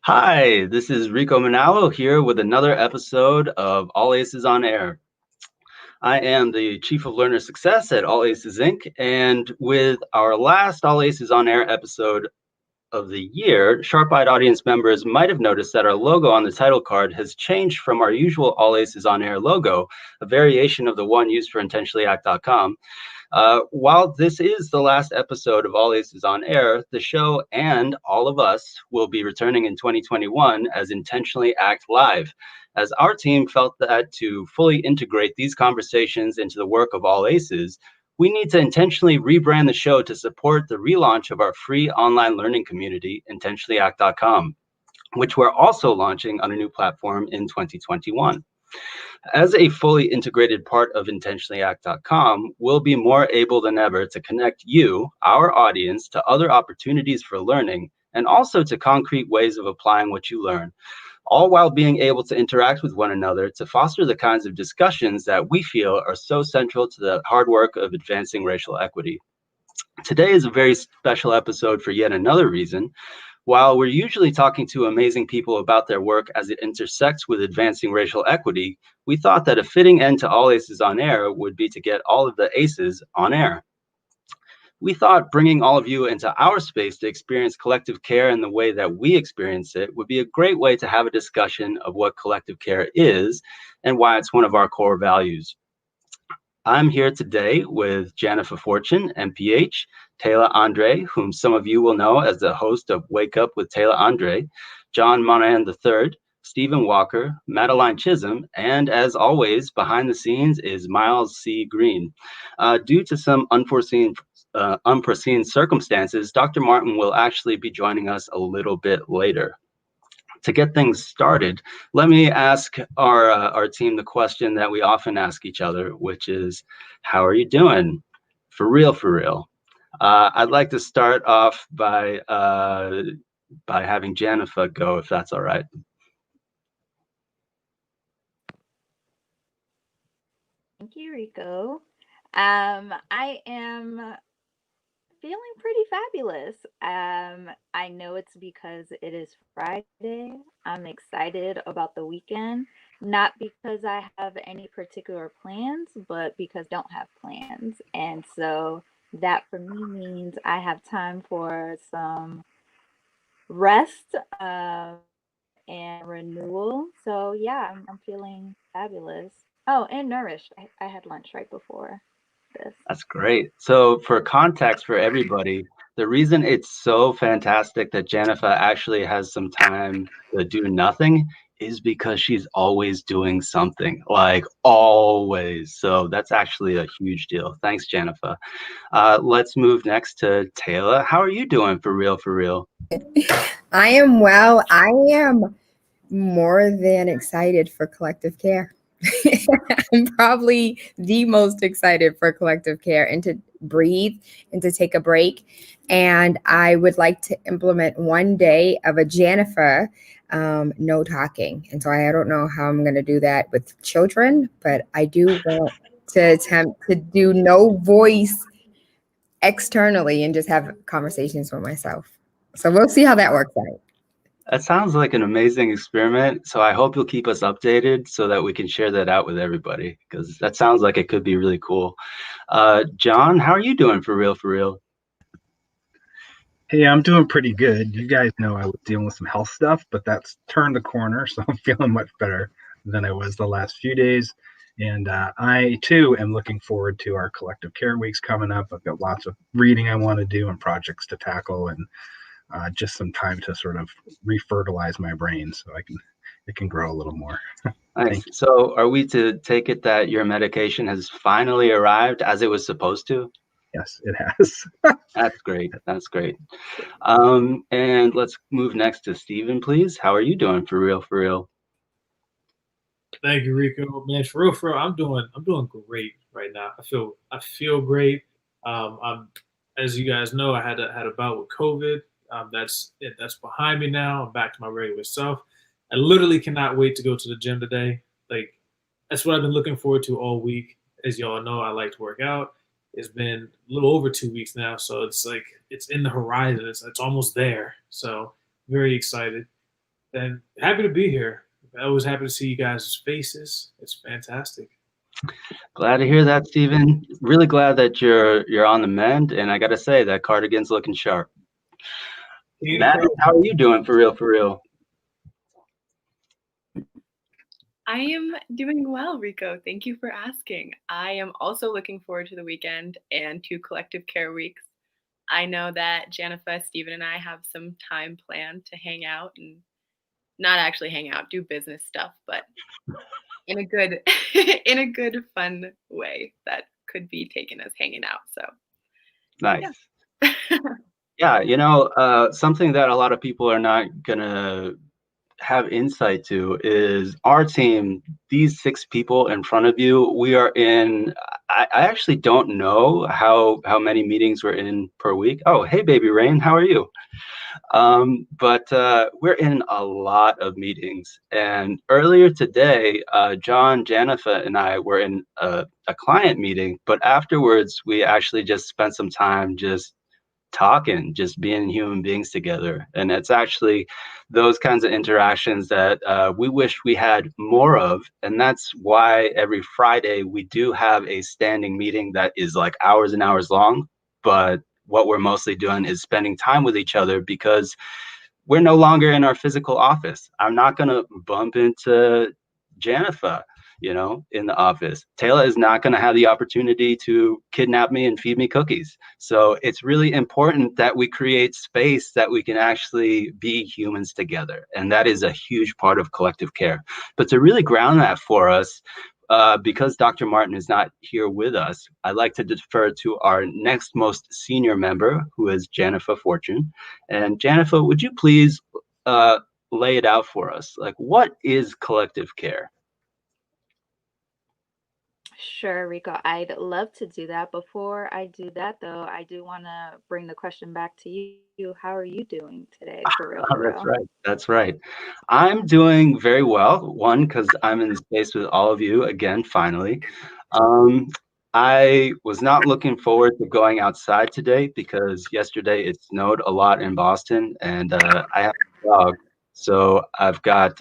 Hi, this is Rico Manalo here with another episode of All Aces on Air. I am the Chief of Learner Success at All Aces Inc. And with our last All Aces on Air episode of the year, sharp-eyed audience members might have noticed that our logo on the title card has changed from our usual All Aces on Air logo, a variation of the one used for intentionallyact.com. While this is the last episode of All Aces on Air, the show and all of us will be returning in 2021 as Intentionally Act Live, as our team felt that to fully integrate these conversations into the work of All Aces, we need to intentionally rebrand the show to support the relaunch of our free online learning community, intentionallyact.com, which we're also launching on a new platform in 2021. As a fully integrated part of intentionallyact.com, we'll be more able than ever to connect you, our audience, to other opportunities for learning and also to concrete ways of applying what you learn, all while being able to interact with one another to foster the kinds of discussions that we feel are so central to the hard work of advancing racial equity. Today is a very special episode for yet another reason. While we're usually talking to amazing people about their work as it intersects with advancing racial equity, we thought that a fitting end to All Aces on Air would be to get all of the aces on air. We thought bringing all of you into our space to experience collective care in the way that we experience it would be a great way to have a discussion of what collective care is and why it's one of our core values. I'm here today with Jennifer Fortune, MPH, Taylor Andre, whom some of you will know as the host of Wake Up with Taylor Andre, John Monahan III, Stephen Walker, Madeline Chisholm, and as always, behind the scenes is Miles C. Green. Due to some unforeseen circumstances, Dr. Martin will actually be joining us a little bit later. To get things started, let me ask our team the question that we often ask each other, which is, how are you doing? For real, for real. I'd like to start off by having Jennifer go, if that's all right. Thank you, Rico. I am feeling pretty fabulous. I know it's because it is Friday. I'm excited about the weekend, not because I have any particular plans, but because I don't have plans. And so that for me means I have time for some rest and renewal. So yeah, I'm feeling fabulous. Oh, and nourished. I had lunch right before this. That's great. So for context for everybody, the reason it's so fantastic that Jennifer actually has some time to do nothing is because she's always doing something, like always. So that's actually a huge deal. Thanks, Jennifer. Let's move next to Taylor. How are you doing for real, for real? I am well. I am more than excited for collective care. I'm probably the most excited for collective care and to breathe and to take a break. And I would like to implement one day of a Jennifer no talking. And so I don't know how I'm going to do that with children, but I do want to attempt to do no voice externally and just have conversations with myself. So we'll see how that works out. That sounds like an amazing experiment. So I hope you'll keep us updated so that we can share that out with everybody, because that sounds like it could be really cool. John, how are you doing for real, for real? Hey, I'm doing pretty good. You guys know I was dealing with some health stuff, but that's turned the corner, so I'm feeling much better than I was the last few days. And I, too, am looking forward to our collective care weeks coming up. I've got lots of reading I want to do and projects to tackle, and just some time to sort of refertilize my brain so it can grow a little more. Nice. So are we to take it that your medication has finally arrived as it was supposed to? Yes, it has. That's great. That's great. And let's move next to Stephen, please. How are you doing for real, for real? Thank you, Rico. Man, for real, I'm doing great right now. I feel great. I'm, as you guys know, I had a bout with COVID. That's it. That's behind me now. I'm back to my regular self. I literally cannot wait to go to the gym today. Like that's what I've been looking forward to all week. As y'all know, I like to work out. It's been a little over 2 weeks now, so it's like it's in the horizon. It's almost there. So very excited. And happy to be here. I was happy to see you guys' faces. It's fantastic. Glad to hear that, Stephen. Really glad that you're on the mend. And I got to say, that cardigan's looking sharp. Maddie, how are you doing for real, for real? I am doing well, Rico. Thank you for asking. I am also looking forward to the weekend and to collective care weeks. I know that Janifa, Stephen, and I have some time planned to hang out and not actually hang out, do business stuff, but in a good, in a good, fun way that could be taken as hanging out. So Nice. yeah. Yeah, you know, something that a lot of people are not gonna have insight to is our team, these 6 people in front of you, we are in, I actually don't know how many meetings we're in per week. Oh, hey, baby Rain, how are you? But we're in a lot of meetings. And earlier today, John, Janifa, and I were in a client meeting, but afterwards, we actually just spent some time just talking, just being human beings together. And it's actually those kinds of interactions that we wish we had more of. And that's why every Friday we do have a standing meeting that is like hours and hours long. But what we're mostly doing is spending time with each other because we're no longer in our physical office. I'm not going to bump into Janifa, you know, in the office. Taylor is not going to have the opportunity to kidnap me and feed me cookies. So it's really important that we create space that we can actually be humans together. And that is a huge part of collective care. But to really ground that for us, because Dr. Martin is not here with us, I'd like to defer to our next most senior member, who is Janifa Fortune. And Janifa, would you please lay it out for us? Like, what is collective care? Sure, Rico. I'd love to do that. Before I do that, though, I do want to bring the question back to you. How are you doing today? For real, for That's real. right. That's right. I'm doing very well. One, because I'm in space with all of you again, finally. Um, I was not looking forward to going outside today because yesterday it snowed a lot in Boston, and I have a dog, so I've got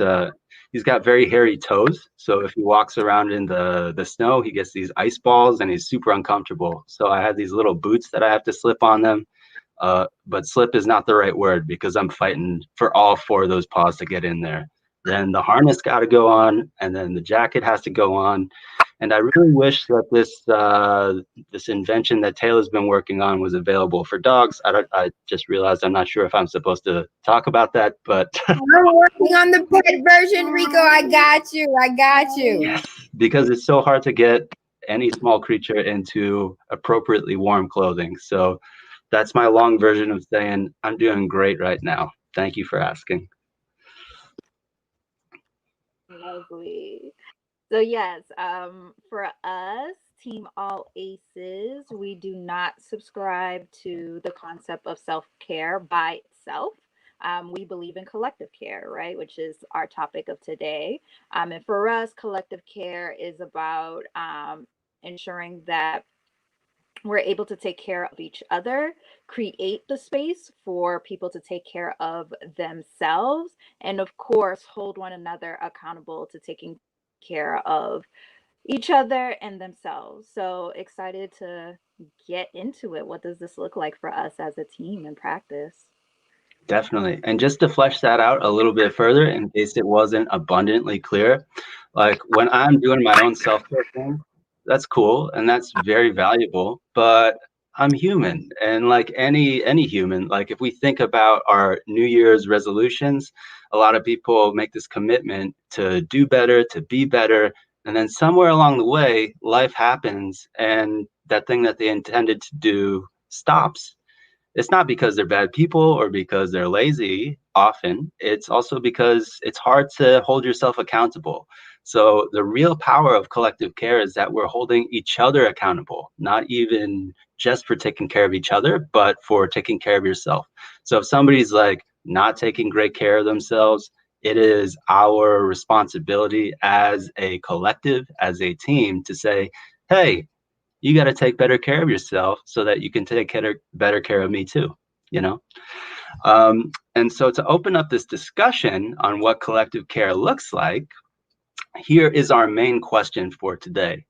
he's got very hairy toes. So if he walks around in the snow, he gets these ice balls, and he's super uncomfortable. So I have these little boots that I have to slip on them. But slip is not the right word because I'm fighting for all 4 of those paws to get in there. Then the harness got to go on, and then the jacket has to go on. And I really wish that this invention that Taylor's been working on was available for dogs. I just realized I'm not sure if I'm supposed to talk about that, but We're working on the pet version, Rico. I got you. I got you. yes, because it's so hard to get any small creature into appropriately warm clothing. So that's my long version of saying I'm doing great right now. Thank you for asking. Lovely. So yes, for us, Team All Aces, we do not subscribe to the concept of self-care by itself. We believe in collective care, right? Which is our topic of today. And for us, collective care is about ensuring that we're able to take care of each other, create the space for people to take care of themselves, and of course, hold one another accountable to taking care of each other and themselves. So excited to get into it. What does this look like for us as a team in practice? Definitely. And just to flesh that out a little bit further, in case it wasn't abundantly clear, like when I'm doing my own self-care thing, that's cool and that's very valuable, but I'm human. And like any human, like if we think about our New Year's resolutions, a lot of people make this commitment to do better, to be better, and then somewhere along the way, life happens and that thing that they intended to do stops. It's not because they're bad people or because they're lazy often. It's also because it's hard to hold yourself accountable. So the real power of collective care is that we're holding each other accountable, not even just for taking care of each other, but for taking care of yourself. So if somebody's like not taking great care of themselves, it is our responsibility as a collective, as a team to say, hey, you got to take better care of yourself so that you can take better care of me too, you know? And so to open up this discussion on what collective care looks like, here is our main question for today.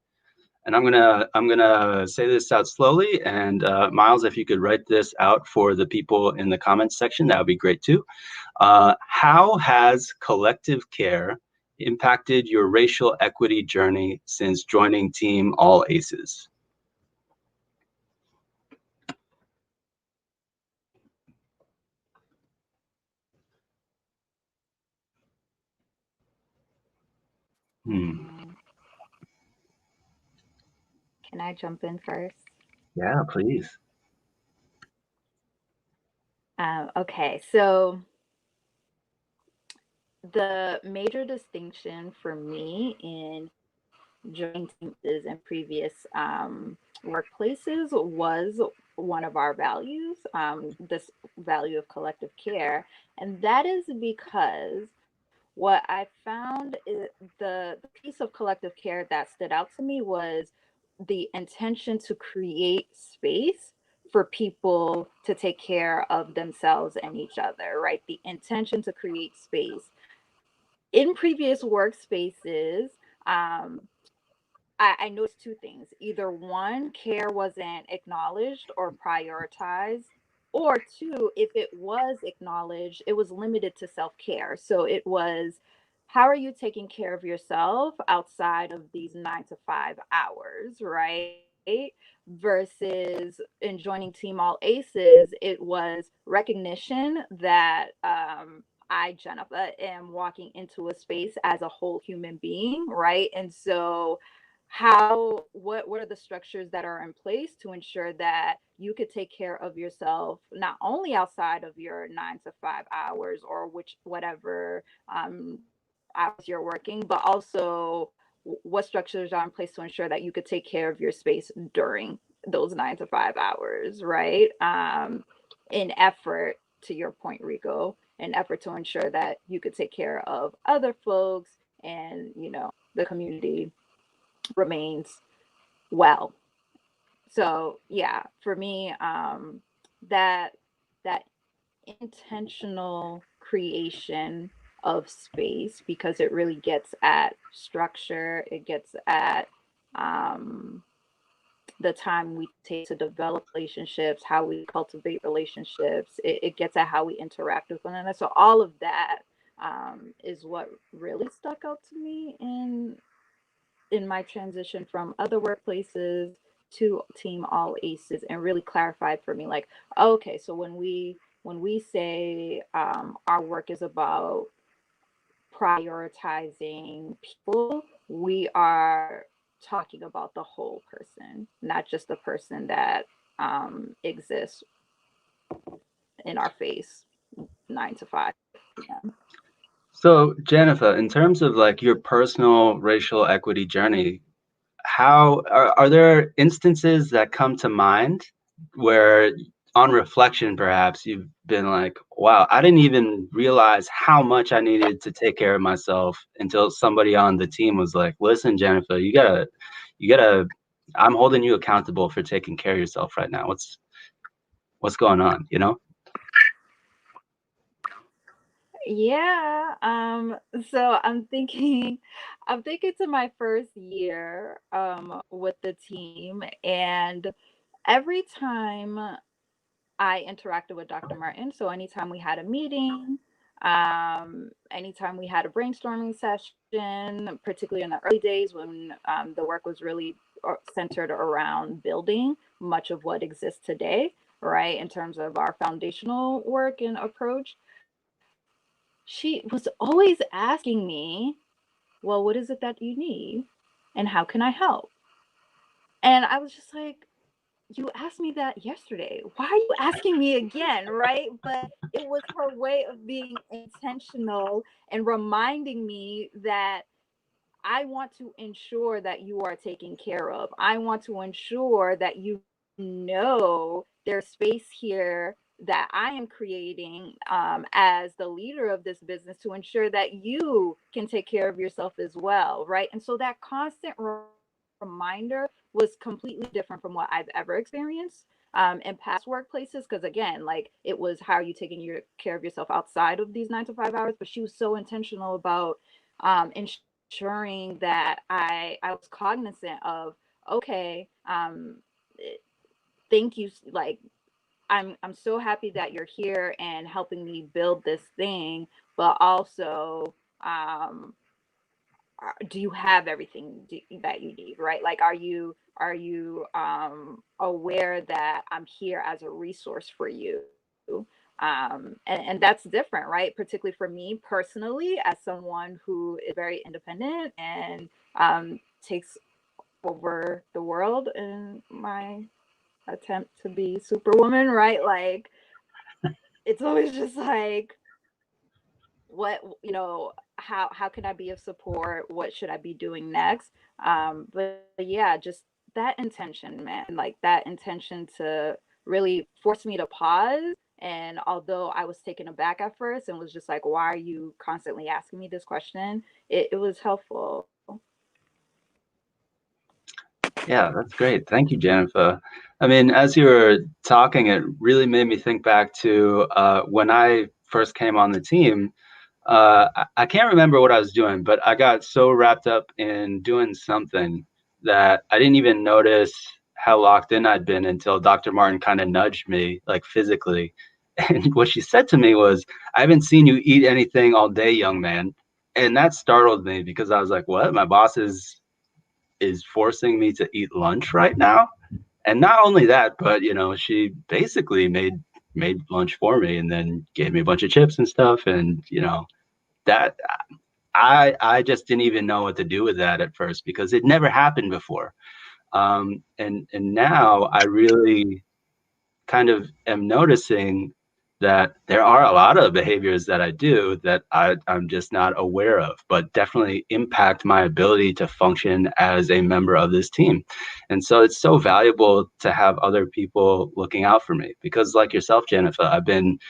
And I'm gonna say this out slowly, and Miles, if you could write this out for the people in the comments section, that would be great too. How has collective care impacted your racial equity journey since joining Team All Aces? Can I jump in first? Yeah, please. Okay, so the major distinction for me in joining teams in previous workplaces was one of our values, this value of collective care. And that is because what I found is the piece of collective care that stood out to me was the intention to create space for people to take care of themselves and each other, right? The intention to create space. In previous workspaces, I noticed two things. Either one, care wasn't acknowledged or prioritized, or two, if it was acknowledged, it was limited to self care. So it was, how are you taking care of yourself outside of these 9 to 5 hours, right? Versus in joining Team All Aces, it was recognition that I, Jennifer, am walking into a space as a whole human being, right? And so what are the structures that are in place to ensure that you could take care of yourself not only outside of your 9 to 5 hours or whatever hours you're working, but also what structures are in place to ensure that you could take care of your space during those 9 to 5 hours, right? In effort, to your point, Rico, in effort to ensure that you could take care of other folks and the community remains well. So yeah, for me, that that intentional creation of space, because it really gets at structure, it gets at um, the time we take to develop relationships, how we cultivate relationships, it gets at how we interact with one another. So all of that is what really stuck out to me in my transition from other workplaces to Team All Aces, and really clarified for me, like, okay, so when we say our work is about prioritizing people, we are talking about the whole person, not just the person that exists in our face 9 to 5. Yeah. So, Jennifer, in terms of like your personal racial equity journey, how are there instances that come to mind where on reflection perhaps you've been like, wow, I didn't even realize how much I needed to take care of myself until somebody on the team was like, listen, Jennifer, you gotta I'm holding you accountable for taking care of yourself right now. What's going on, you know? Yeah. So I'm thinking to my first year with the team, and every time I interacted with Dr. Martin, so anytime we had a meeting, anytime we had a brainstorming session, particularly in the early days when the work was really centered around building much of what exists today, right, in terms of our foundational work and approach, she was always asking me, well, what is it that you need? And how can I help? And I was just like, you asked me that yesterday. Why are you asking me again? Right. But it was her way of being intentional and reminding me that I want to ensure that you are taken care of. I want to ensure that there's space here that I am creating as the leader of this business to ensure that you can take care of yourself as well. Right. And so that constant reminder was completely different from what I've ever experienced in past workplaces, because again, like it was how are you taking care of yourself outside of these 9 to 5 hours. But she was so intentional about ensuring that I was cognizant of, okay, thank you, like I'm so happy that you're here and helping me build this thing, but also do you have everything that you need, right? Like are you aware that I'm here as a resource for you? And that's different, right? Particularly for me personally, as someone who is very independent and takes over the world in my attempt to be superwoman, right? Like it's always just like, what, how can I be of support? What should I be doing next? But yeah, just that intention, man, like that intention to really force me to pause. And although I was taken aback at first and was just like, why are you constantly asking me this question? It was helpful. Yeah, that's great. Thank you, Jennifer. I mean, as you were talking, it really made me think back to when I first came on the team. I can't remember what I was doing, but I got so wrapped up in doing something that I didn't even notice how locked in I'd been until Dr. Martin kind of nudged me, like physically. And what she said to me was, I haven't seen you eat anything all day, young man. And that startled me because I was like, what? My boss is forcing me to eat lunch right now? And not only that, but she basically made lunch for me and then gave me a bunch of chips and stuff. And that I just didn't even know what to do with that at first because it never happened before. And now I really kind of am noticing that there are a lot of behaviors that I do that I'm just not aware of, but definitely impact my ability to function as a member of this team. And so it's so valuable to have other people looking out for me because, like yourself, Jennifer, I've been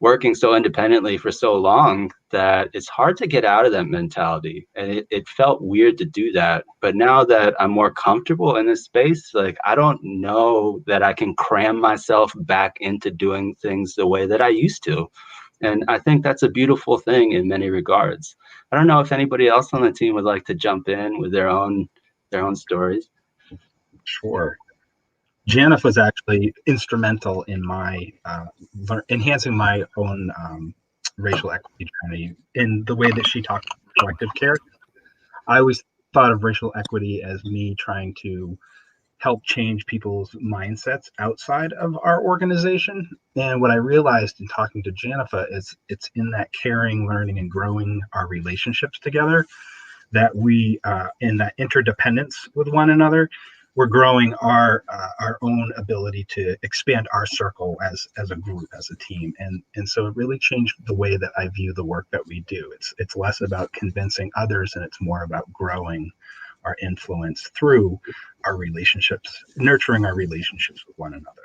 working so independently for so long that it's hard to get out of that mentality. And it felt weird to do that. But now that I'm more comfortable in this space, like I don't know that I can cram myself back into doing things the way that I used to. And I think that's a beautiful thing in many regards. I don't know if anybody else on the team would like to jump in with their own stories. Sure. Janif was actually instrumental in my enhancing my own racial equity journey in the way that she talked about collective care. I always thought of racial equity as me trying to help change people's mindsets outside of our organization. And what I realized in talking to Janifa is it's in that caring, learning, and growing our relationships together that we, in that interdependence with one another, we're growing our own ability to expand our circle as a group, as a team, and so it really changed the way that I view the work that we do. It's less about convincing others, and it's more about growing our influence through our relationships, nurturing our relationships with one another.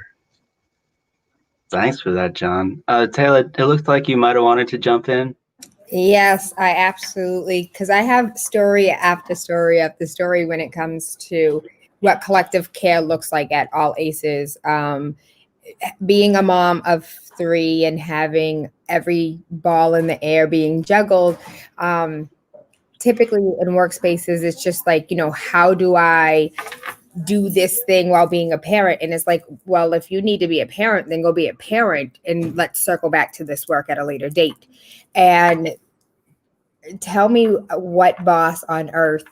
Thanks for that, John. Taylor, it looks like you might have wanted to jump in. Yes, I absolutely, because I have story after story after story when it comes to what collective care looks like at All Aces. Being a mom of 3 and having every ball in the air being juggled, typically in workspaces, it's just like, how do I do this thing while being a parent? And it's like, well, if you need to be a parent, then go be a parent, and let's circle back to this work at a later date. And tell me what boss on earth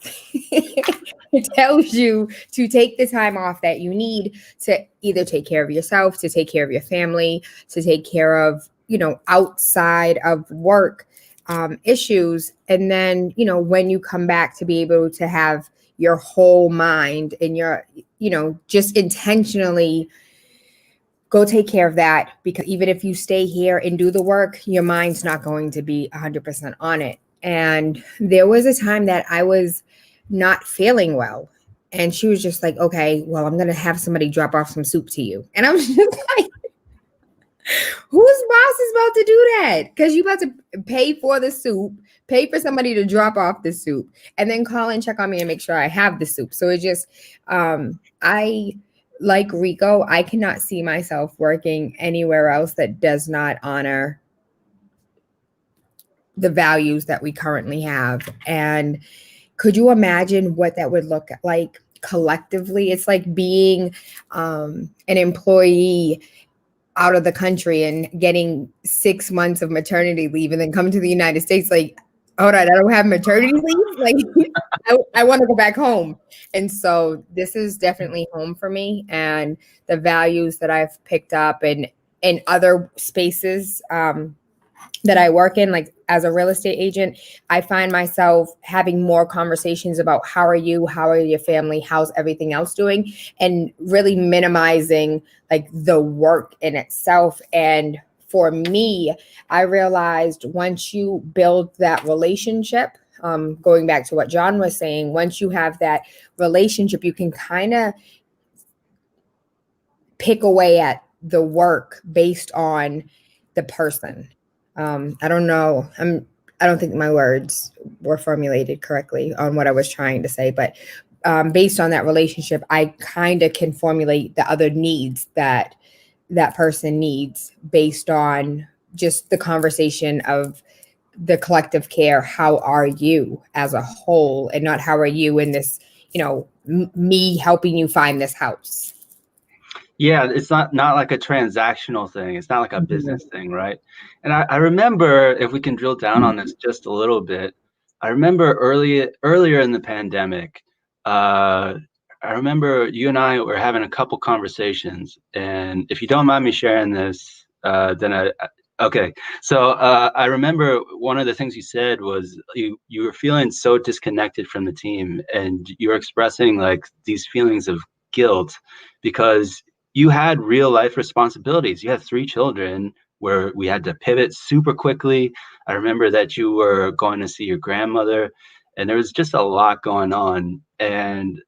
tells you to take the time off that you need to either take care of yourself, to take care of your family, to take care of, outside of work issues. And then, when you come back, to be able to have your whole mind and your, just intentionally go take care of that, because even if you stay here and do the work, your mind's not going to be 100% on it. And there was a time that I was not feeling well. And she was just like, okay, well, I'm going to have somebody drop off some soup to you. And I was just like, whose boss is about to do that? Because you're about to pay for the soup, pay for somebody to drop off the soup, and then call and check on me and make sure I have the soup. So it just, I like Rico, I cannot see myself working anywhere else that does not honor the values that we currently have. And could you imagine what that would look like collectively? It's like being an employee out of the country and getting 6 months of maternity leave and then come to the United States like, hold on, I don't have maternity leave? Like, I want to go back home. And so this is definitely home for me, and the values that I've picked up in other spaces that I work in, like as a real estate agent, I find myself having more conversations about how are you, how are your family, how's everything else doing, and really minimizing like the work in itself. And for me, I realized once you build that relationship, going back to what John was saying, once you have that relationship, you can kind of pick away at the work based on the person. I don't know. I don't think my words were formulated correctly on what I was trying to say, but based on that relationship, I kind of can formulate the other needs that that person needs based on just the conversation of the collective care. How are you as a whole, and not how are you in this, me helping you find this house. Yeah, it's not like a transactional thing. It's not like a business thing, right? And I remember, if we can drill down on this just a little bit, I remember earlier in the pandemic, I remember you and I were having a couple conversations, and if you don't mind me sharing this, then okay. So I remember one of the things you said was you were feeling so disconnected from the team, and you were expressing like these feelings of guilt because you had real life responsibilities. You had 3 children where we had to pivot super quickly. I remember that you were going to see your grandmother, and there was just a lot going on. And,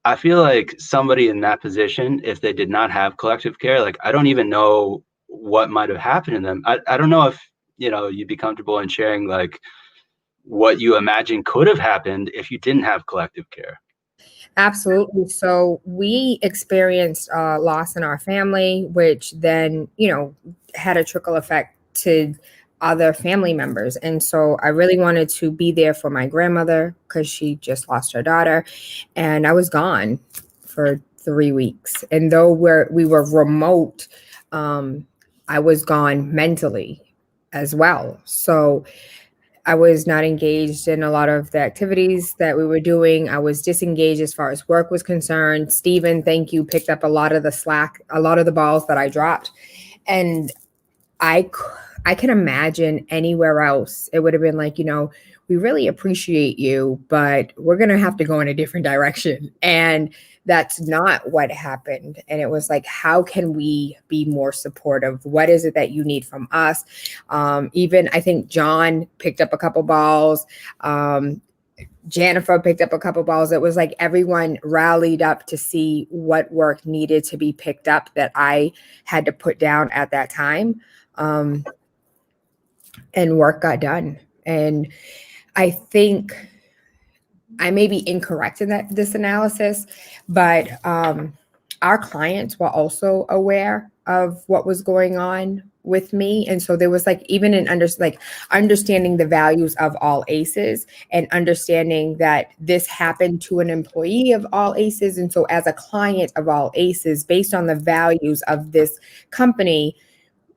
I feel like somebody in that position, if they did not have collective care, like I don't even know what might have happened to them. I don't know if, you'd be comfortable in sharing like what you imagine could have happened if you didn't have collective care. Absolutely. So we experienced loss in our family, which then, had a trickle effect to other family members. And so I really wanted to be there for my grandmother because she just lost her daughter. And I was gone for 3 weeks. And though we were remote, I was gone mentally as well. So I was not engaged in a lot of the activities that we were doing. I was disengaged as far as work was concerned. Stephen, thank you, picked up a lot of the slack, a lot of the balls that I dropped. And I can imagine anywhere else, it would have been like, we really appreciate you, but we're going to have to go in a different direction. And that's not what happened. And it was like, how can we be more supportive? What is it that you need from us? Even I think John picked up a couple balls. Jennifer picked up a couple balls. It was like everyone rallied up to see what work needed to be picked up that I had to put down at that time. And work got done. And I think I may be incorrect in this analysis, but our clients were also aware of what was going on with me. And so there was like even understanding the values of All Aces and understanding that this happened to an employee of All Aces. And so as a client of All Aces, based on the values of this company,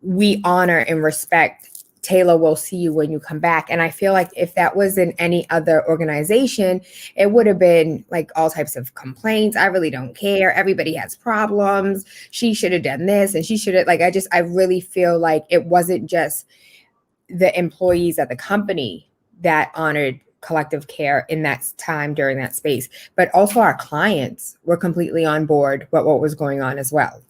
we honor and respect Taylor, we'll see you when you come back. And I feel like if that was in any other organization, it would have been like all types of complaints. I really don't care. Everybody has problems. She should have done this and she should have I really feel like it wasn't just the employees at the company that honored collective care in that time during that space, but also our clients were completely on board with what was going on as well.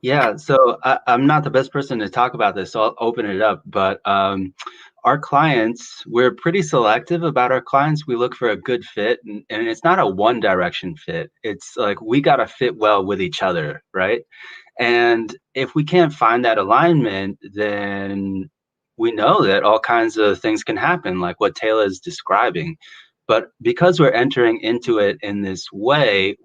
Yeah, so I'm not the best person to talk about this, so I'll open it up. But our clients, we're pretty selective about our clients. We look for a good fit, and it's not a one direction fit. It's like we got to fit well with each other, right? And if we can't find that alignment, then we know that all kinds of things can happen, like what Taylor is describing. But because we're entering into it in this way,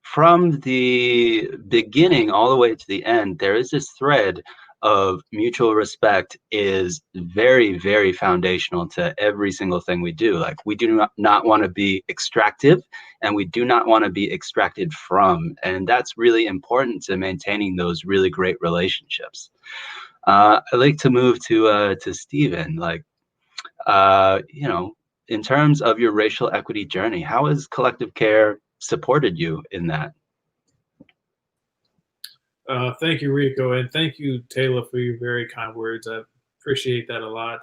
from the beginning all the way to the end, there is this thread of mutual respect is very, very foundational to every single thing we do. Like, we do not want to be extractive, and we do not want to be extracted from. And that's really important to maintaining those really great relationships. I'd like to move to Stephen. Like, in terms of your racial equity journey, how has Collective Care supported you in that? Thank you, Rico, and thank you, Taylor, for your very kind words. I appreciate that a lot.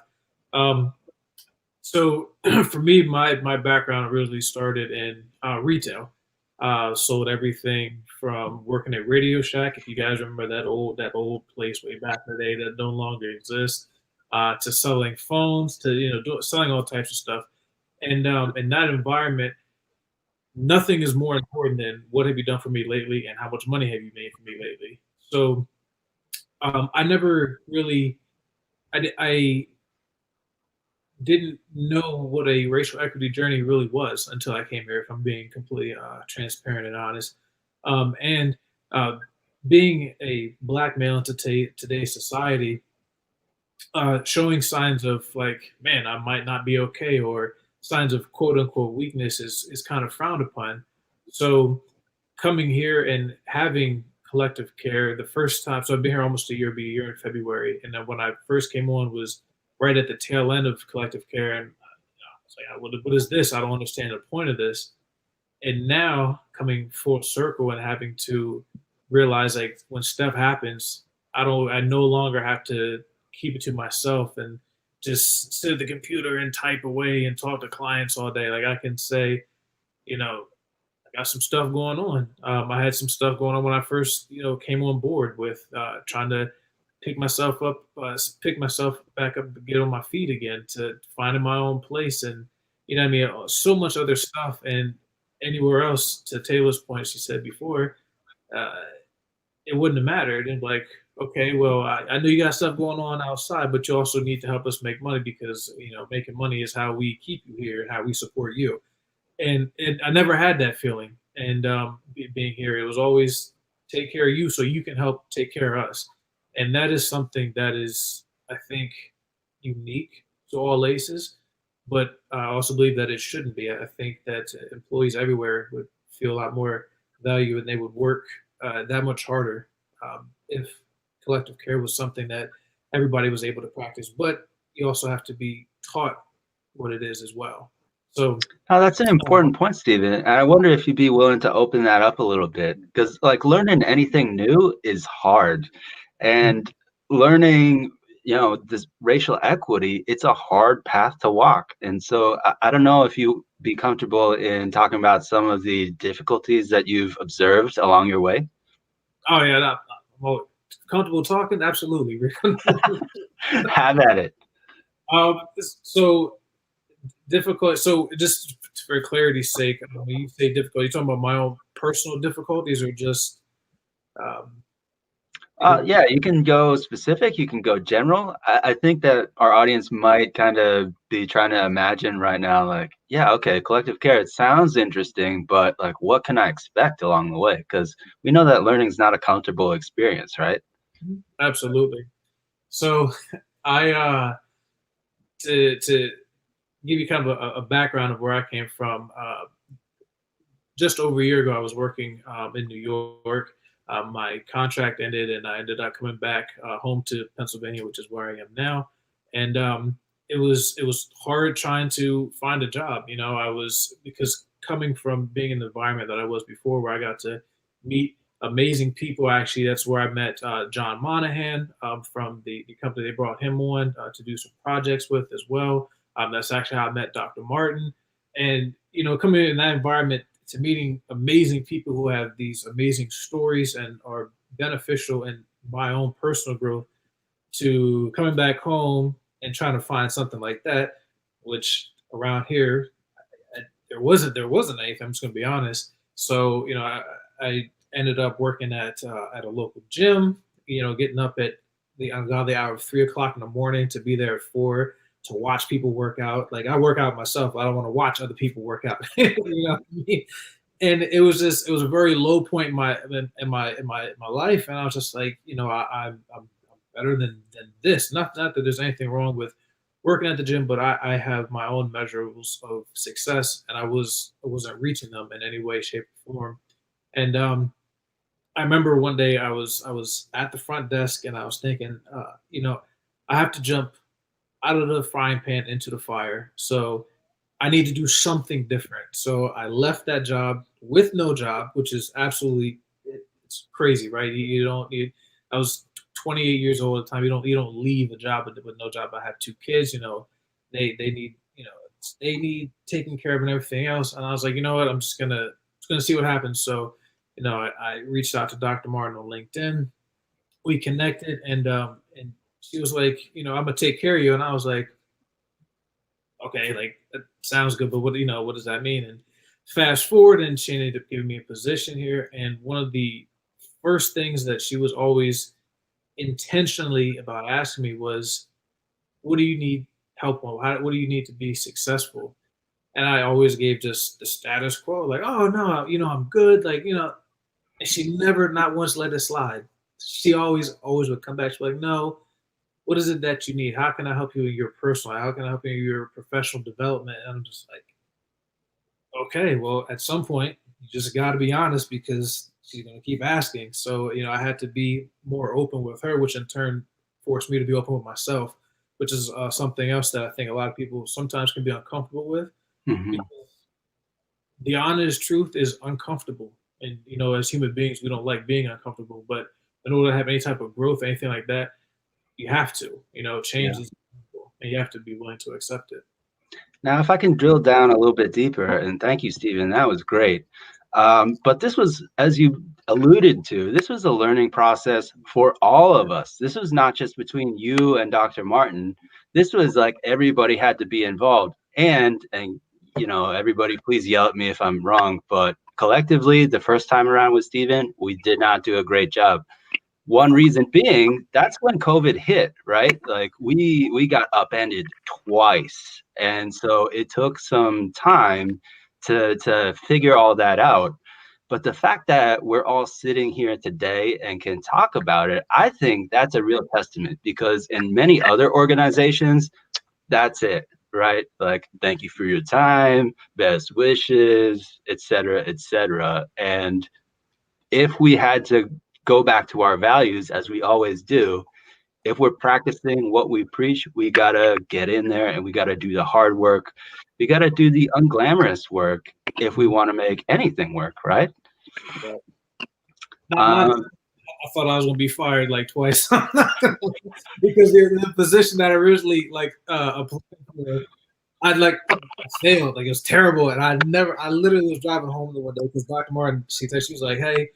So for me, my background really started in retail. Sold everything from working at Radio Shack, if you guys remember that old place way back in the day that no longer exists, to selling phones, to selling all types of stuff. And in that environment, nothing is more important than what have you done for me lately and how much money have you made for me lately. So I never really, I didn't know what a racial equity journey really was until I came here, if I'm being completely transparent and honest. And being a Black male in today's society, showing signs of like, man, I might not be okay, or signs of quote unquote weakness is kind of frowned upon. So coming here and having Collective Care the first time, so I've been here almost a year, be a year in February. And then when I first came on was right at the tail end of Collective Care. And I was like, what is this? I don't understand the point of this. And now coming full circle and having to realize, like, when stuff happens, I no longer have to keep it to myself and just sit at the computer and type away and talk to clients all day. Like, I can say, I got some stuff going on. I had some stuff going on when I first, came on board with trying to pick myself back up, get on my feet again, to finding my own place, and so much other stuff. And anywhere else, to Taylor's point, she said before, it wouldn't have mattered. And like, okay, well, I know you got stuff going on outside, but you also need to help us make money, because making money is how we keep you here and how we support you. And I never had that feeling. And being here, it was always take care of you so you can help take care of us. And that is something that is, I think, unique to All Aces. But I also believe that it shouldn't be. I think that employees everywhere would feel a lot more value, and they would work that much harder if Collective Care was something that everybody was able to practice. But you also have to be taught what it is as well. So that's an important point, Stephen. And I wonder if you'd be willing to open that up a little bit, because like learning anything new is hard, and learning, this racial equity, it's a hard path to walk. And so I don't know if you'd be comfortable in talking about some of the difficulties that you've observed along your way. Oh yeah, well, comfortable talking, absolutely. Have at it. So difficult. So just for clarity's sake, when you say difficult, you're talking about my own personal difficulties, or just? Yeah, you can go specific, you can go general. I think that our audience might kind of be trying to imagine right now, like, yeah, okay, Collective Care, it sounds interesting, but like, what can I expect along the way? Because we know that learning is not a comfortable experience, right? Absolutely. So I, to give you kind of a background of where I came from, just over a year ago, I was working in New York. My contract ended, and I ended up coming back home to Pennsylvania, which is where I am now. And it was hard trying to find a job. Because coming from being in the environment that I was before, where I got to meet amazing people. Actually, that's where I met John Monahan from the company. They brought him on to do some projects with as well. That's actually how I met Dr. Martin. And coming in that environment, to meeting amazing people who have these amazing stories and are beneficial in my own personal growth, to coming back home and trying to find something like that, which around here there wasn't anything. I'm just gonna be honest. So I ended up working at a local gym. Getting up at the ungodly hour of 3 o'clock in the morning to be there at 4. to watch people work out. Like I work out myself. I don't want to watch other people work out. You know what I mean? And it was a very low point in my life. And I was just like, you know, I'm better than this. Not that there's anything wrong with working at the gym, but I have my own measures of success, and I wasn't reaching them in any way, shape, or form. And I remember one day I was at the front desk and I was thinking, you know, I have to jump out of the frying pan into the fire. So I need to do something different. So I left that job with no job, which is absolutely, it's crazy, right? I was 28 years old at the time. You don't leave a job with no job. I have two kids, you know, they need, you know, they need taking care of and everything else. And I was like, you know what, I'm just gonna see what happens. So, you know, I reached out to Dr. Martin on LinkedIn. We connected, and she was like, you know, I'm gonna take care of you. And I was like, okay, like that sounds good, but what does that mean? And fast forward, and she ended up giving me a position here. And one of the first things that she was always intentionally about asking me was, what do you need help on? What do you need to be successful? And I always gave just the status quo, like, oh no, you know, I'm good. Like, you know, and she never, not once let it slide. She always would come back. She's like, no, what is it that you need? How can I help you in your personal life? How can I help you in your professional development? And I'm just like, okay, well, at some point, you just got to be honest because she's going to keep asking. So, you know, I had to be more open with her, which in turn forced me to be open with myself, which is something else that I think a lot of people sometimes can be uncomfortable with. Mm-hmm. Because the honest truth is uncomfortable. And, you know, as human beings, we don't like being uncomfortable. But in order to have any type of growth, anything like that, you have to, you know, change is uncomfortable, and you have to be willing to accept it. Now, if I can drill down a little bit deeper, and thank you, Stephen, that was great. But this was, as you alluded to, this was a learning process for all of us. This was not just between you and Dr. Martin. This was like everybody had to be involved. And you know, everybody, please yell at me if I'm wrong, but collectively, the first time around with Stephen, we did not do a great job. One reason being, that's when COVID hit, right? Like we got upended twice. And so it took some time to figure all that out. But the fact that we're all sitting here today and can talk about it, I think that's a real testament, because in many other organizations, that's it, right? Like, thank you for your time, best wishes, et cetera, et cetera. And if we had to go back to our values, as we always do, if we're practicing what we preach, we gotta get in there and we gotta do the hard work. We gotta do the unglamorous work if we want to make anything work, right? I thought I was gonna be fired like twice because the position that I originally applied for, I failed. Like, it was terrible, and I literally was driving home the one day because Dr. Martin, she was like, "Hey,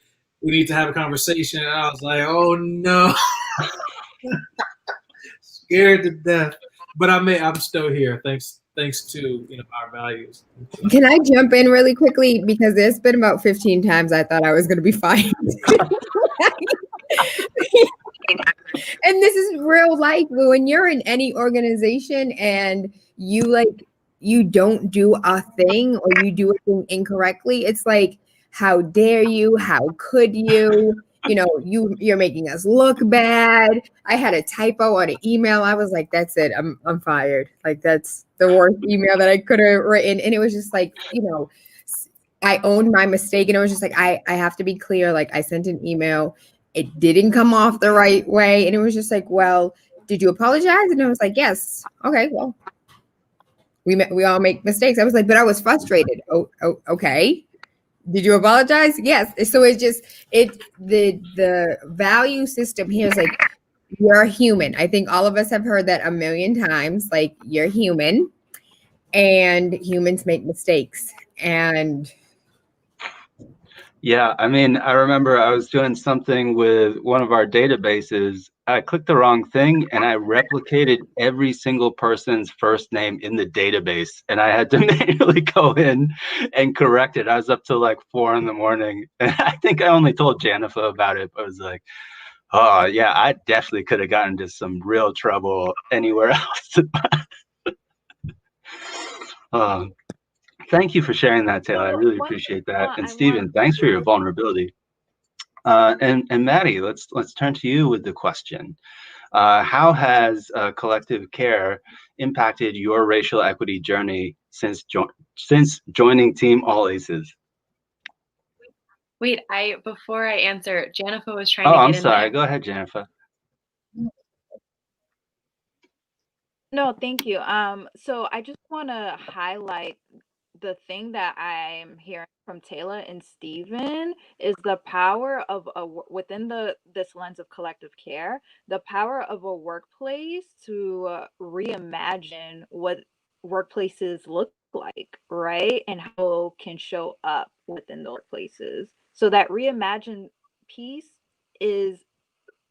we need to have a conversation," and I was like, "Oh no." Scared to death, but I'm still here. Thanks to, you know, our values. Can I jump in really quickly, because there's been about 15 times I thought I was going to be fired. And this is real life. When you're in any organization and you don't do a thing, or you do a thing incorrectly, it's like, how dare you? How could you? You know, you're making us look bad. I had a typo on an email. I was like, that's it. I'm fired. Like, that's the worst email that I could have written. And it was just like, you know, I owned my mistake, and it was just like, I have to be clear. Like, I sent an email. It didn't come off the right way. And it was just like, well, did you apologize? And I was like, yes. Okay, well, we all make mistakes. I was like, but I was frustrated. Oh, okay. Did you apologize? Yes. So the value system here is like, you're human. I think all of us have heard that a million times. Like, you're human, and humans make mistakes. And yeah, I mean, I remember I was doing something with one of our databases. I clicked the wrong thing, and I replicated every single person's first name in the database, and I had to manually go in and correct it. I was up till like 4 a.m, and I think I only told Janifa about it. But I was like, oh yeah, I definitely could have gotten into some real trouble anywhere else. Thank you for sharing that, Taylor. I So really one appreciate thing that. And I want Stephen, thanks for to your say, vulnerability. And Maddie, let's turn to you with the question. How has collective care impacted your racial equity journey since joining Team All Aces? Wait, before I answer, Jennifer was trying Oh, to I'm get in sorry. there. Go ahead, Jennifer. no, thank you. So I just want to highlight the thing that I'm hearing from Taylor and Stephen is the power of within this lens of collective care, the power of a workplace to reimagine what workplaces look like, right? And how can show up within the workplaces. So that reimagined piece is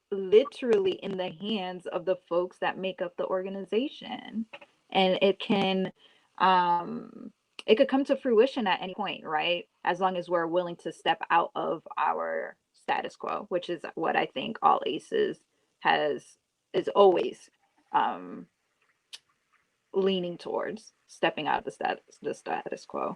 literally in the hands of the folks that make up the organization, and um it could come to fruition at any point, right, as long as we're willing to step out of our status quo, which is what I think All Aces has is always um leaning towards, stepping out of the status quo.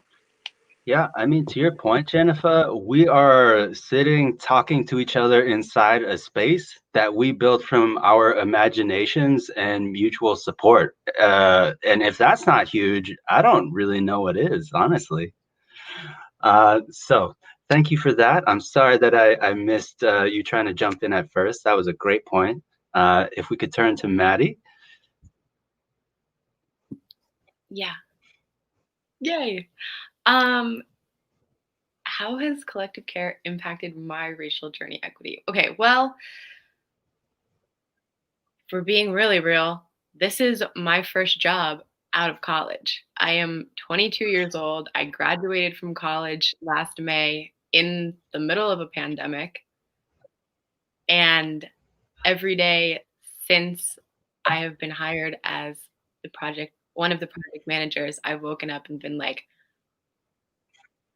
Yeah, I mean, to your point, Jennifer, we are sitting talking to each other inside a space that we built from our imaginations and mutual support. And if that's not huge, I don't really know what is, honestly. So thank you for that. I'm sorry that I missed you trying to jump in at first. That was a great point. If we could turn to Maddie. Yeah. Yay. Um, how has collective care impacted my racial journey equity? Okay, well, for being really real, this is my first job out of college. I am 22 years old. I graduated from college last May in the middle of a pandemic. And every day since I have been hired as one of the project managers, I've woken up and been like,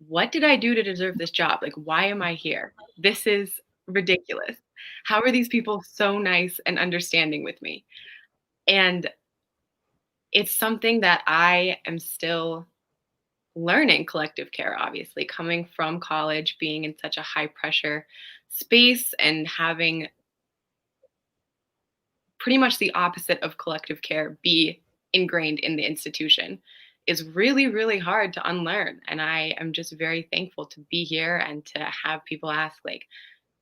what did I do to deserve this job? Like, why am I here? This is ridiculous. How are these people so nice and understanding with me? And it's something that I am still learning, collective care, obviously, coming from college, being in such a high pressure space and having pretty much the opposite of collective care be ingrained in the institution is really, really hard to unlearn. And I am just very thankful to be here and to have people ask, like,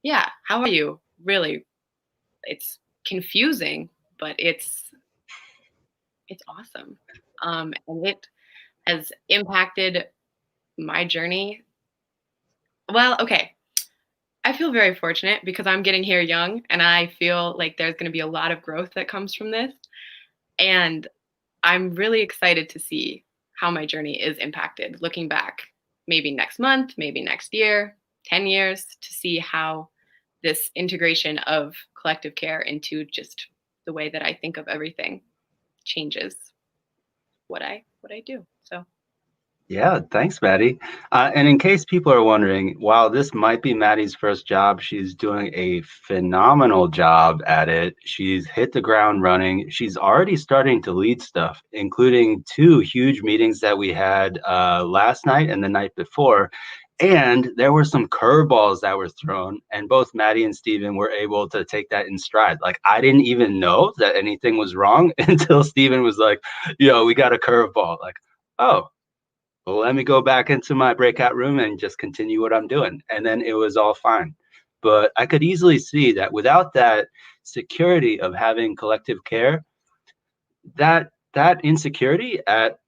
yeah, how are you? Really, it's confusing, but it's awesome. And it has impacted my journey. Well, okay. I feel very fortunate because I'm getting here young and I feel like there's going to be a lot of growth that comes from this. And I'm really excited to see how my journey is impacted looking back, maybe next month, maybe next year, 10 years, to see how this integration of collective care into just the way that I think of everything changes what I do. So Yeah, thanks, Maddie. And in case people are wondering, while this might be Maddie's first job, she's doing a phenomenal job at it. She's hit the ground running. She's already starting to lead stuff, including 2 huge meetings that we had last night and the night before. And there were some curveballs that were thrown, and both Maddie and Steven were able to take that in stride. Like, I didn't even know that anything was wrong until Steven was like, yo, we got a curveball. Like, oh, well, let me go back into my breakout room and just continue what I'm doing. And then it was all fine. But I could easily see that without that security of having collective care, that insecurity at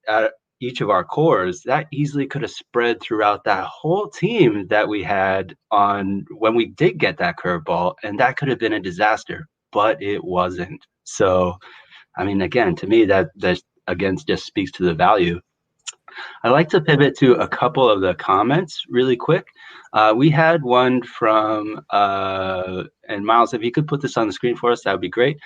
each of our cores, that easily could have spread throughout that whole team that we had on when we did get that curveball, and that could have been a disaster, but it wasn't. So, I mean, again, to me, that again just speaks to the value. I'd like to pivot to a couple of the comments really quick. We had one from, and Miles, if you could put this on the screen for us, that would be great.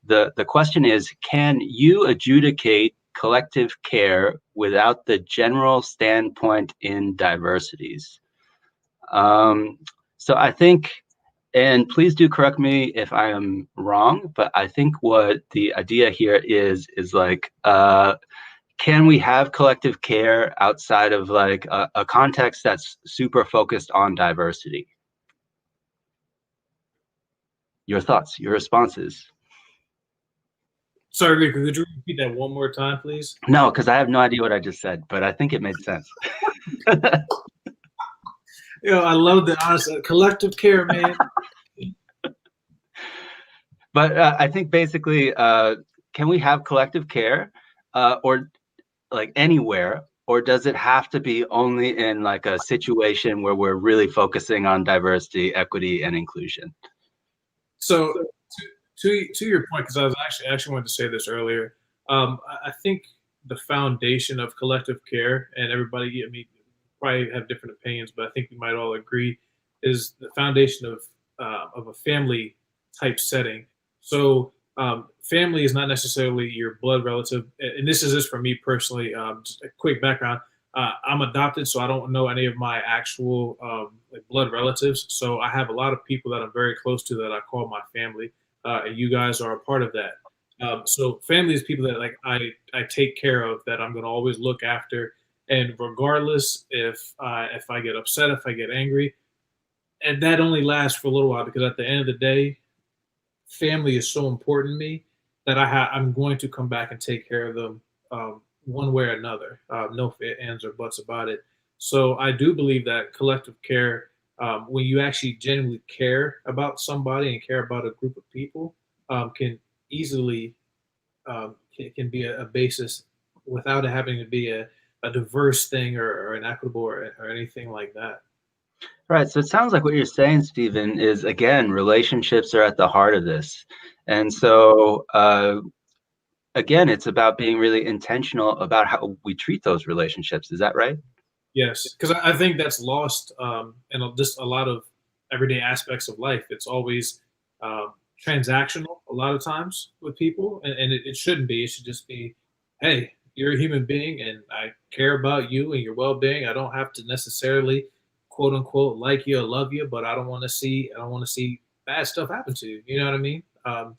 The question is, can you adjudicate collective care without the general standpoint in diversities? So I think, and please do correct me if I am wrong, but I think what the idea here is like, can we have collective care outside of like a context that's super focused on diversity? Your thoughts, your responses. Sorry, Rico, could you repeat that one more time, please? No, because I have no idea what I just said, but I think it made sense. I love the honest collective care, man. But I think basically, can we have collective care or like anywhere, or does it have to be only in like a situation where we're really focusing on diversity, equity, and inclusion? So to your point, because I was actually wanted to say this earlier. I think the foundation of collective care, and everybody, I mean, probably have different opinions, but I think we might all agree, is the foundation of a family type setting. So family is not necessarily your blood relative, and this is just for me personally. Just a quick background: I'm adopted, so I don't know any of my actual like blood relatives. So I have a lot of people that I'm very close to that I call my family, and you guys are a part of that. So family is people that like I take care of, that I'm going to always look after, and regardless if I get upset, if I get angry, and that only lasts for a little while, because at the end of the day, family is so important to me that I'm going to come back and take care of them one way or another. No ands or buts about it. So I do believe that collective care, when you actually genuinely care about somebody and care about a group of people, can easily can be a basis without it having to be a diverse thing or an equitable or anything like that. Right. So it sounds like what you're saying, Stephen, is again, relationships are at the heart of this. And so, again, it's about being really intentional about how we treat those relationships. Is that right? Yes, because I think that's lost in just a lot of everyday aspects of life. It's always transactional a lot of times with people, and it shouldn't be. It should just be, hey, you're a human being, and I care about you and your well-being. I don't have to necessarily, quote unquote, like you or love you, but I don't want to see bad stuff happen to you. You know what I mean?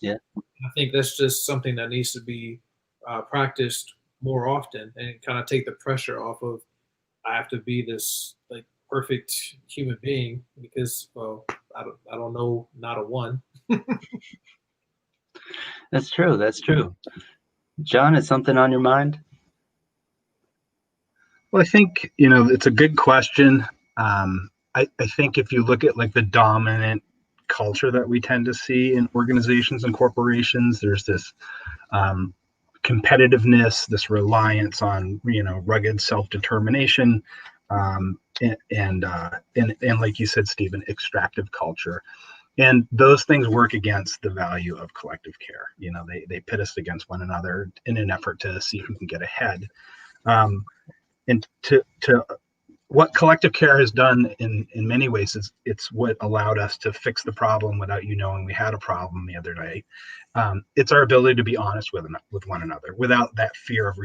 Yeah. I think that's just something that needs to be practiced more often, and kind of take the pressure off of I have to be this like perfect human being, because well, I don't know, not a one. That's true. That's true. John, is something on your mind? Well, I think, it's a good question. I think if you look at like the dominant culture that we tend to see in organizations and corporations, there's this competitiveness, this reliance on, rugged self-determination, and like you said, Stephen, extractive culture. And those things work against the value of collective care. They pit us against one another in an effort to see who can get ahead. And to what collective care has done in many ways is it's what allowed us to fix the problem without you knowing we had a problem the other day. It's our ability to be honest with one another without that fear of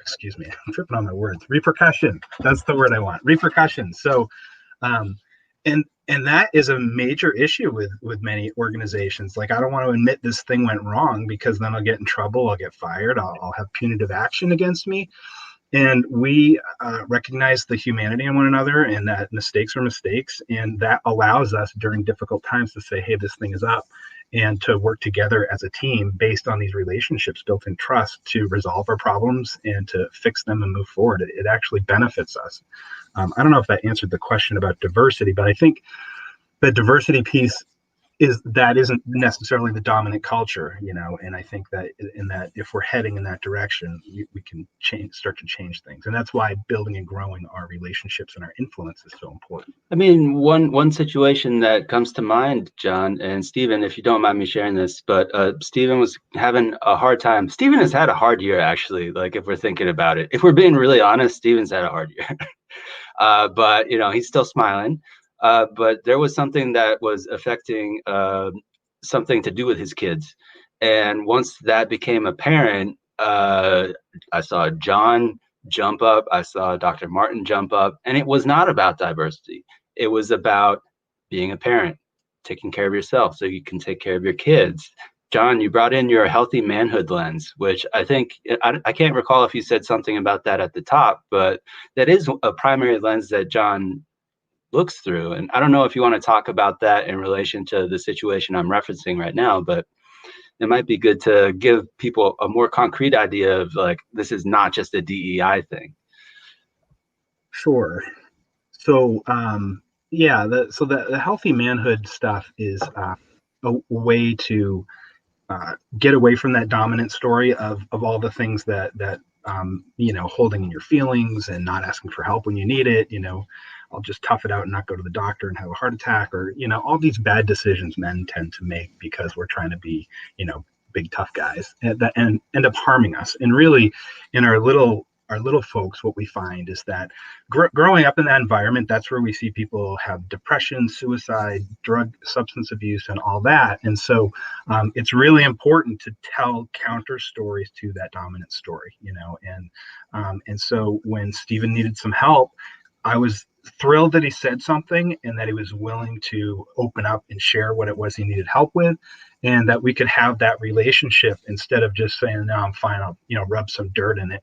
excuse me, I'm tripping on my words. Repercussion. That's the word I want. Repercussion. So, and that is a major issue with many organizations. Like, I don't want to admit this thing went wrong, because then I'll get in trouble. I'll get fired. I'll have punitive action against me. And we recognize the humanity in one another, and that mistakes are mistakes. And that allows us during difficult times to say, hey, this thing is up, and to work together as a team based on these relationships built in trust to resolve our problems and to fix them and move forward. It actually benefits us. I don't know if that answered the question about diversity, but I think the diversity piece isn't necessarily the dominant culture, and I think that if we're heading in that direction, we can start to change things. And that's why building and growing our relationships and our influence is so important. I mean, one situation that comes to mind, John and Stephen, if you don't mind me sharing this, but Stephen was having a hard time. Stephen has had a hard year, actually. Like, if we're thinking about it, if we're being really honest, Stephen's had a hard year. But he's still smiling. But there was something that was affecting something to do with his kids. And once that became apparent, I saw John jump up. I saw Dr. Martin jump up. And it was not about diversity. It was about being a parent, taking care of yourself so you can take care of your kids. John, you brought in your healthy manhood lens, which I think, I can't recall if you said something about that at the top, but that is a primary lens that John looks through. And I don't know if you want to talk about that in relation to the situation I'm referencing right now, but it might be good to give people a more concrete idea of like, this is not just a DEI thing. Sure. So, yeah, the healthy manhood stuff is a way to get away from that dominant story of all the things that holding in your feelings and not asking for help when you need it. I'll just tough it out and not go to the doctor and have a heart attack, or all these bad decisions men tend to make because we're trying to be big tough guys, and that and end up harming us. And really, in our little folks, what we find is that growing up in that environment, that's where we see people have depression, suicide, drug, substance abuse, and all that. And so it's really important to tell counter stories to that dominant story, and so when Stephen needed some help, I was thrilled that he said something and that he was willing to open up and share what it was he needed help with, and that we could have that relationship instead of just saying, no, I'm fine, I'll rub some dirt in it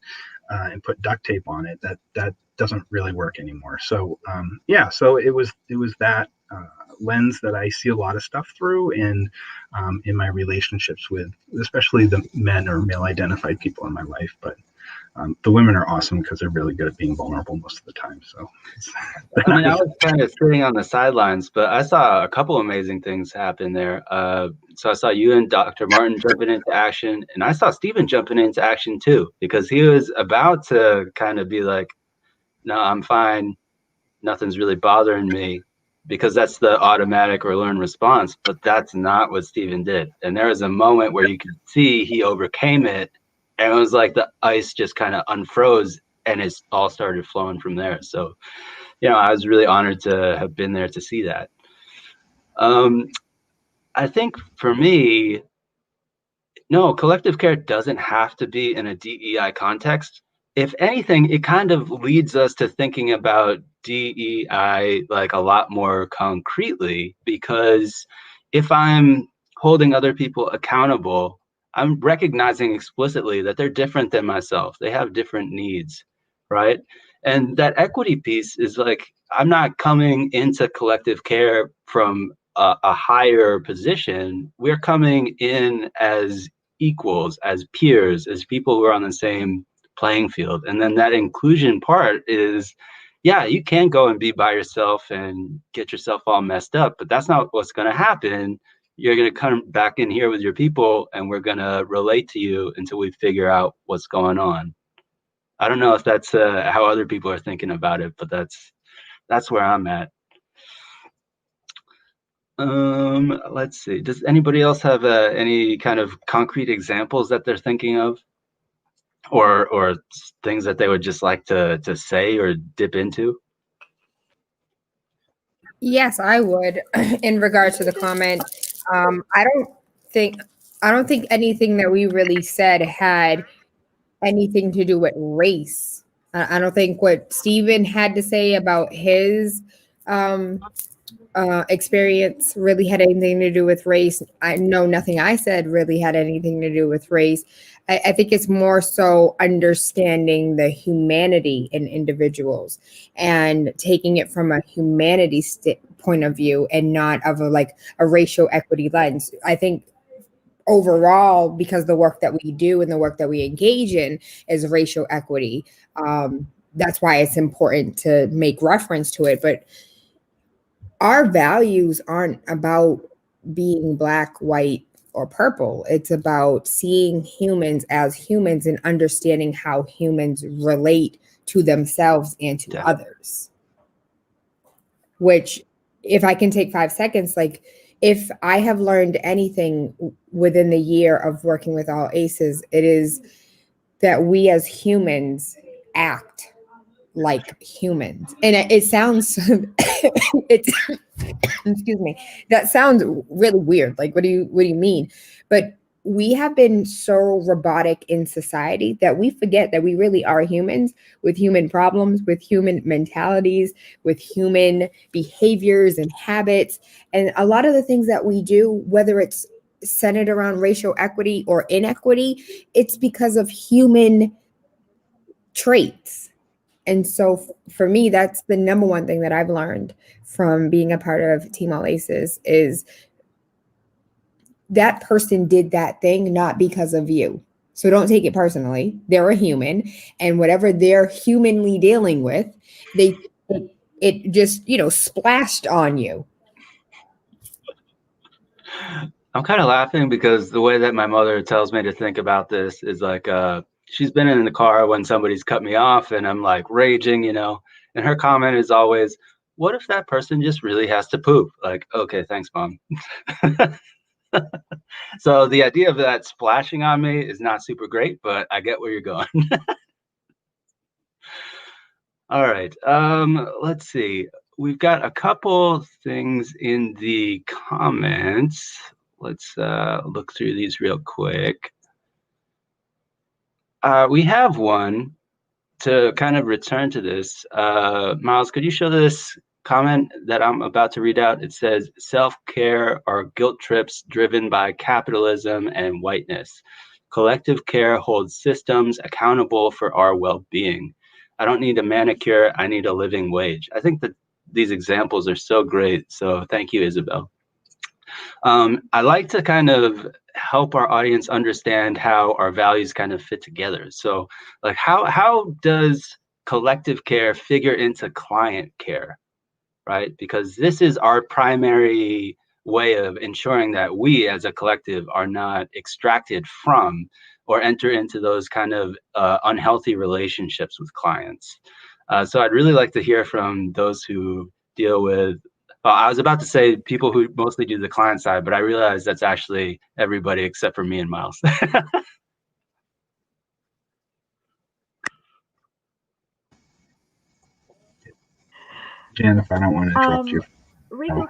and put duct tape on it. That doesn't really work anymore. So so it was that lens that I see a lot of stuff through, and in my relationships with especially the men or male identified people in my life. But the women are awesome because they're really good at being vulnerable most of the time. So I mean, I was kind of sitting on the sidelines, but I saw a couple amazing things happen there. So I saw you and Dr. Martin jumping into action, and I saw Stephen jumping into action too, because he was about to kind of be like, no, I'm fine. Nothing's really bothering me, because that's the automatic or learned response. But that's not what Stephen did. And there was a moment where you could see he overcame it. And it was like the ice just kind of unfroze and it all started flowing from there. So, I was really honored to have been there to see that. I think for me, no, collective care doesn't have to be in a DEI context. If anything, it kind of leads us to thinking about DEI like a lot more concretely, because if I'm holding other people accountable, I'm recognizing explicitly that they're different than myself. They have different needs, right? And that equity piece is like, I'm not coming into collective care from a higher position. We're coming in as equals, as peers, as people who are on the same playing field. And then that inclusion part is, yeah, you can go and be by yourself and get yourself all messed up, but that's not what's going to happen. You're going to come back in here with your people, and we're going to relate to you until we figure out what's going on. I don't know if that's how other people are thinking about it, but that's where I'm at. Let's see. Does anybody else have any kind of concrete examples that they're thinking of, or things that they would just like to say or dip into? Yes, I would. In regards to the comment, I don't think anything that we really said had anything to do with race. I don't think what Stephen had to say about his experience really had anything to do with race. I know nothing I said really had anything to do with race. I think it's more so understanding the humanity in individuals and taking it from a humanity point of view and not of a racial equity lens. I think overall, because the work that we do and the work that we engage in is racial equity, that's why it's important to make reference to it. But our values aren't about being black, white, or purple. It's about seeing humans as humans and understanding how humans relate to themselves and to others. Which, if I can take 5 seconds, if I have learned anything within the year of working with All Aces, it is that we as humans act like humans. And it sounds, excuse me, that sounds really weird. Like, what do you mean? But we have been so robotic in society that we forget that we really are humans with human problems, with human mentalities, with human behaviors and habits. And a lot of the things that we do, whether it's centered around racial equity or inequity, it's because of human traits. And so for me, that's the number one thing that I've learned from being a part of Team All Aces is that person did that thing not because of you. So don't take it personally. They're a human, and whatever they're humanly dealing with, it just, splashed on you. I'm kind of laughing because the way that my mother tells me to think about this is like, she's been in the car when somebody's cut me off and I'm like raging, and her comment is always, what if that person just really has to poop? Like, okay, thanks, Mom. So the idea of that splashing on me is not super great, but I get where you're going. All right, let's see. We've got a couple things in the comments. Let's look through these real quick. We have one to kind of return to this. Miles, could you show this comment that I'm about to read out? It says, self-care are guilt trips driven by capitalism and whiteness. Collective care holds systems accountable for our well-being. I don't need a manicure, I need a living wage. I think that these examples are so great. So thank you, Isabel. I like to kind of help our audience understand how our values kind of fit together. So like how does collective care figure into client care, right? Because this is our primary way of ensuring that we as a collective are not extracted from or enter into those kind of unhealthy relationships with clients. So I'd really like to hear from those who deal with, I was about to say people who mostly do the client side, but I realize that's actually everybody except for me and Miles. Jan, if I don't want to interrupt you. Rico,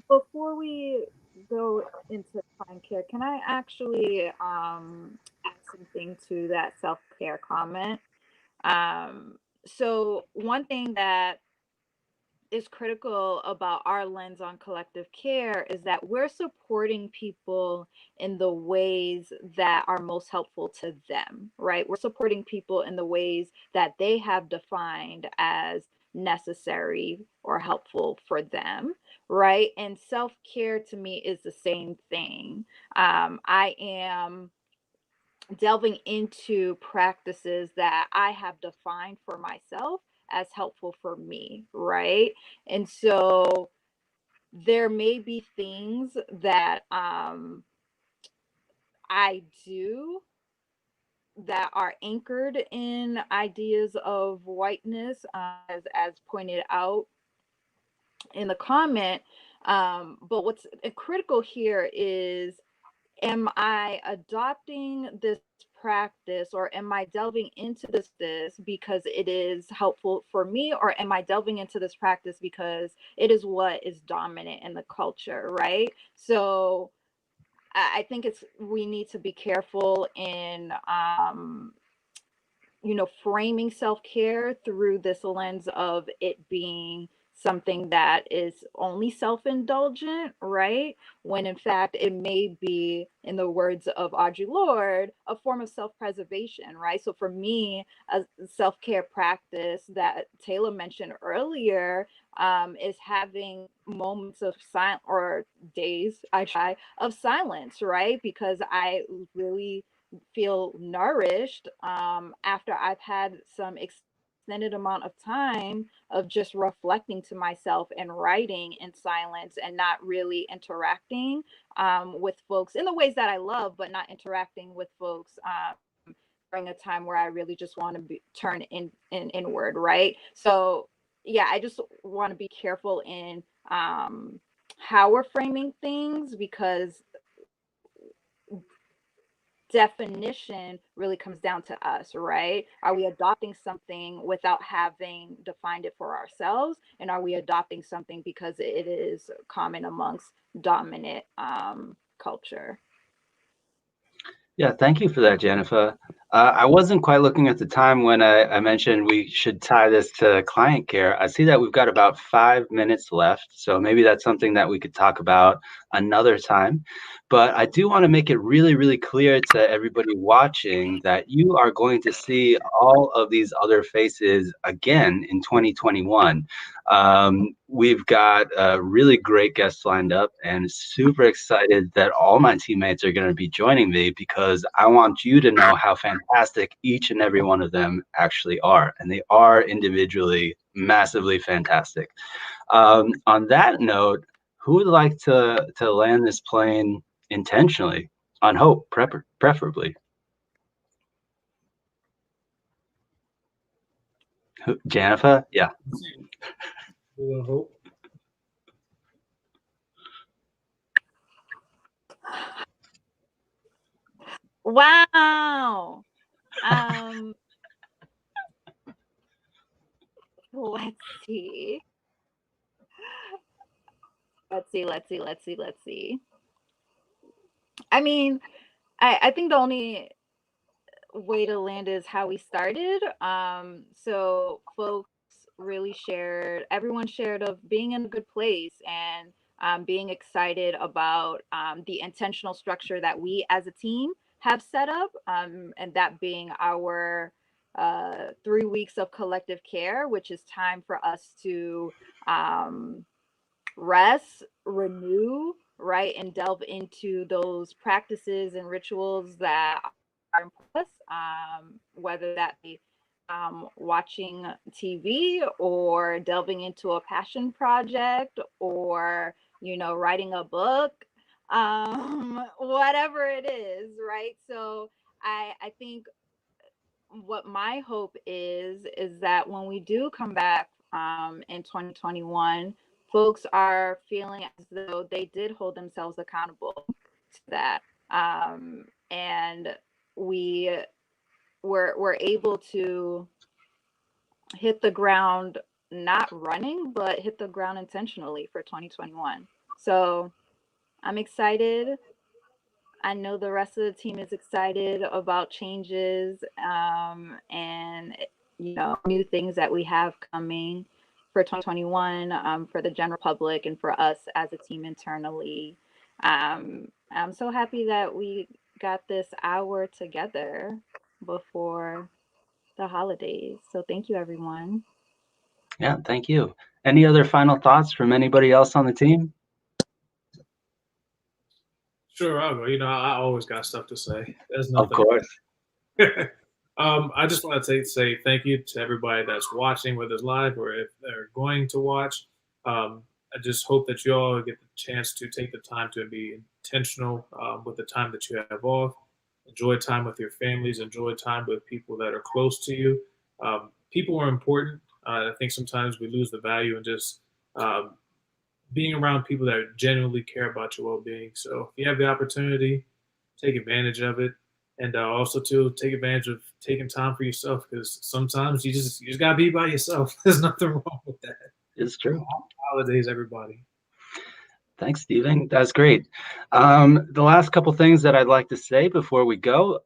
before we go into client care, can I actually add something to that self-care comment? So one thing that is critical about our lens on collective care is that we're supporting people in the ways that are most helpful to them, right? We're supporting people in the ways that they have defined as necessary or helpful for them, right? And self-care to me is the same thing. I am delving into practices that I have defined for myself as helpful for me, right? And so there may be things that I do that are anchored in ideas of whiteness, as pointed out in the comment. But what's critical here is, am I adopting this practice, or am I delving into this because it is helpful for me, or am I delving into this practice because it is what is dominant in the culture, right? So I think we need to be careful in framing self-care through this lens of it being something that is only self-indulgent, right? When in fact it may be, in the words of Audre Lorde, a form of self-preservation, right? So for me, a self-care practice that Taylor mentioned earlier is having moments of silence, or days I try of silence, right? Because I really feel nourished after I've had some extended amount of time of just reflecting to myself and writing in silence and not really interacting with folks in the ways that I love, but not interacting with folks during a time where I really just want to turn inward, right? So yeah, I just want to be careful in how we're framing things, because definition really comes down to us, right? Are we adopting something without having defined it for ourselves? And are we adopting something because it is common amongst dominant culture? Yeah, thank you for that, Jennifer. I wasn't quite looking at the time when I mentioned we should tie this to client care. I see that we've got about 5 minutes left, so maybe that's something that we could talk about another time. But I do want to make it really, really clear to everybody watching that you are going to see all of these other faces again in 2021. We've got really great guests lined up, and super excited that all my teammates are going to be joining me, because I want you to know how fantastic each and every one of them actually are. And they are individually massively fantastic. On that note, who would like to land this plane intentionally on hope, preferably? Janifa? Yeah. Hope. Wow. Let's see. Let's see. I mean, I think the only way to land is how we started. So folks really everyone shared of being in a good place, and being excited about the intentional structure that we as a team have set up, and that being our 3 weeks of collective care, which is time for us to rest, renew, right, and delve into those practices and rituals that are important to us, whether that be watching TV, or delving into a passion project, or writing a book, whatever it is, right? So I think what my hope is that when we do come back in 2021, folks are feeling as though they did hold themselves accountable to that, and we're able to hit the ground, not running, but hit the ground intentionally for 2021. So I'm excited. I know the rest of the team is excited about changes, and new things that we have coming for 2021, for the general public and for us as a team internally. I'm so happy that we got this hour together before the holidays. So thank you, everyone. Yeah, thank you. Any other final thoughts from anybody else on the team? Sure, I'll go. I always got stuff to say. There's nothing. Of course. I just want to say thank you to everybody that's watching, whether it's live or if they're going to watch. I just hope that you all get the chance to take the time to be intentional with the time that you have off. Enjoy time with your families. Enjoy time with people that are close to you. People are important. I think sometimes we lose the value in just being around people that genuinely care about your well-being. So if you have the opportunity, take advantage of it. And also to take advantage of taking time for yourself, because sometimes you just gotta be by yourself. There's nothing wrong with that. It's true. Holidays, everybody. Thanks, Stephen. That's great. The last couple things that I'd like to say before we go,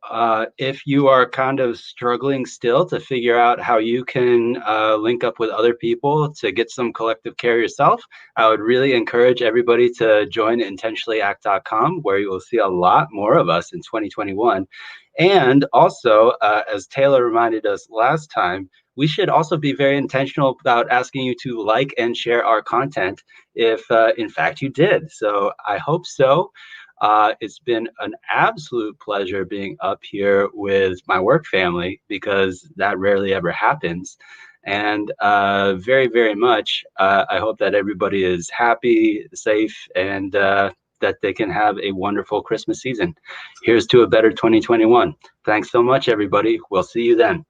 if you are kind of struggling still to figure out how you can link up with other people to get some collective care yourself, I would really encourage everybody to join intentionallyact.com, where you will see a lot more of us in 2021. And also, as Taylor reminded us last time, we should also be very intentional about asking you to like and share our content if in fact you did. So I hope so. It's been an absolute pleasure being up here with my work family, because that rarely ever happens. And very, very much, I hope that everybody is happy, safe, and that they can have a wonderful Christmas season. Here's to a better 2021. Thanks so much, everybody. We'll see you then.